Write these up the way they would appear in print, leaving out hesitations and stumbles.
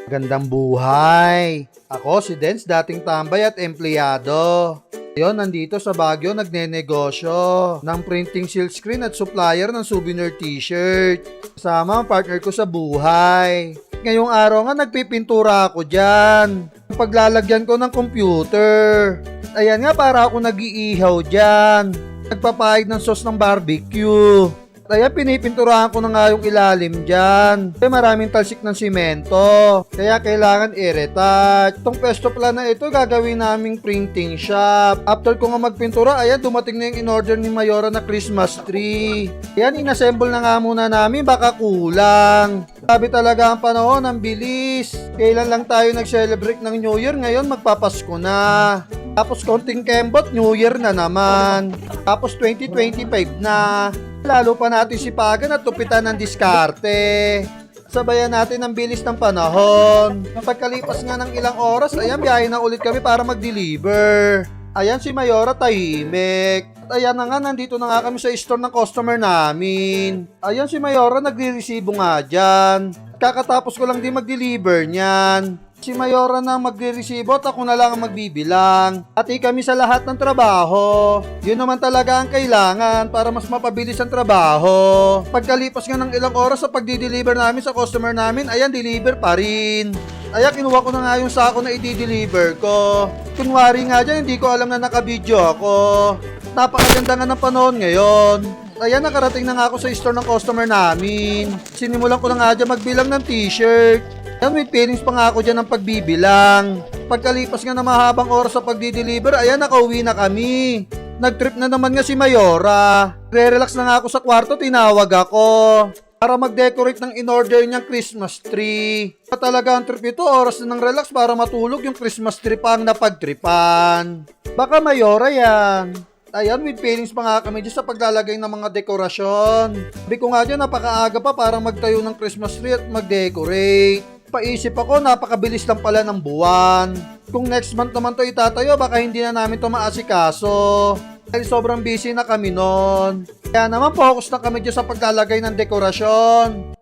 Gandang buhay! Ako si Dens, dating tambay at empleyado. Ngayon, nandito sa Baguio nagnenegosyo ng printing silkscreen at supplier ng souvenir t-shirt. Kasama ang partner ko sa buhay. Ngayong araw nga nagpipintura ako dyan. Paglalagyan ko ng computer. Ayan nga, para ako nag-iihaw dyan. Nagpapahid ng sauce ng barbecue. Kaya pinipinturahan ko na nga yung ilalim dyan. Kaya maraming talsik ng simento. Kaya kailangan i-retouch. Itong pesto pala na ito gagawin naming printing shop. After ko nga magpintura, ayan dumating na yung in-order ni Mayora na Christmas tree. Ayan, inassemble na nga muna namin, baka kulang. Sabi talaga ang panahon, ang bilis. Kailan lang tayo nag-celebrate ng New Year, ngayon magpapasko na. Tapos konting kembot, New Year na naman. Tapos 2025 na. Lalo pa natin sipagan at tupitan ng diskarte. Sabayan natin ang bilis ng panahon. Pagkalipas nga ng ilang oras, ayan, biyahe na ulit kami para mag-deliver. Ayan si Mayora tahimik. Ayan na nga, nandito na nga kami sa store ng customer namin. Ayan si Mayora nagre-resibo nga dyan. Kakatapos ko lang din mag-deliver niyan. Si Mayora na magre-resibo at ako na lang ang magbibilang. Ati kami sa lahat ng trabaho. Yun naman talaga ang kailangan para mas mapabilis ang trabaho. Pagkalipas nga ng ilang oras sa pagdi-deliver namin sa customer namin, ayan, deliver pa rin. Ayan, kinuha ko na nga yung sako na i-deliver ko. Kunwari nga dyan, hindi ko alam na naka-video ako. Napakaganda nga ng panahon ngayon. Ayan, nakarating na nga ako sa store ng customer namin. Sinimulan ko na nga dyan magbilang ng t-shirt. Ayan, with feelings pa nga ako dyan ng pagbibilang. Pagkalipas nga na mahabang oras sa pagdi-deliver, ayan, nakauwi na kami. Nag-trip na naman nga si Mayora. Re-relax na nga ako sa kwarto, tinawag ako para mag-decorate ng in-order niyang Christmas tree. Talaga ang trip ito, oras na ng relax para matulog, yung Christmas tree pa ang napagtripan. Baka Mayora yan. Ayan, with feelings pa nga kami dyan sa paglalagay ng mga dekorasyon. Sabi ko nga dyan, napakaaga pa para magtayo ng Christmas tree at mag-decorate. Paisip ako, napakabilis lang pala ng buwan. Kung next month naman to itatayo, baka hindi na namin to maasikaso. Dahil sobrang busy na kami noon. Kaya naman focus na kami dyan sa paglalagay ng dekorasyon.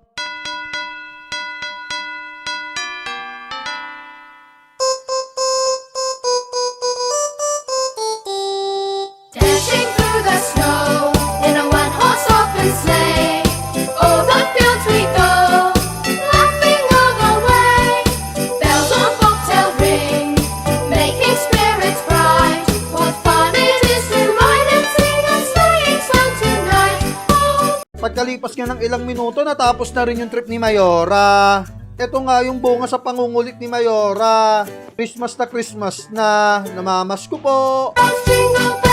Dashing through the snow in a one-horse open sleigh. O'er the fields we go, laughing all the way. Bells on bobtail ring, making spirits bright. What fun it is to ride and sing a sleighing song tonight. Oh. Pagkalipas nga ng ilang minuto, natapos na rin yung trip ni Mayora. Ito nga yung bunga sa pangungulit ni Mayora. Christmas na, namamasko po. Jingle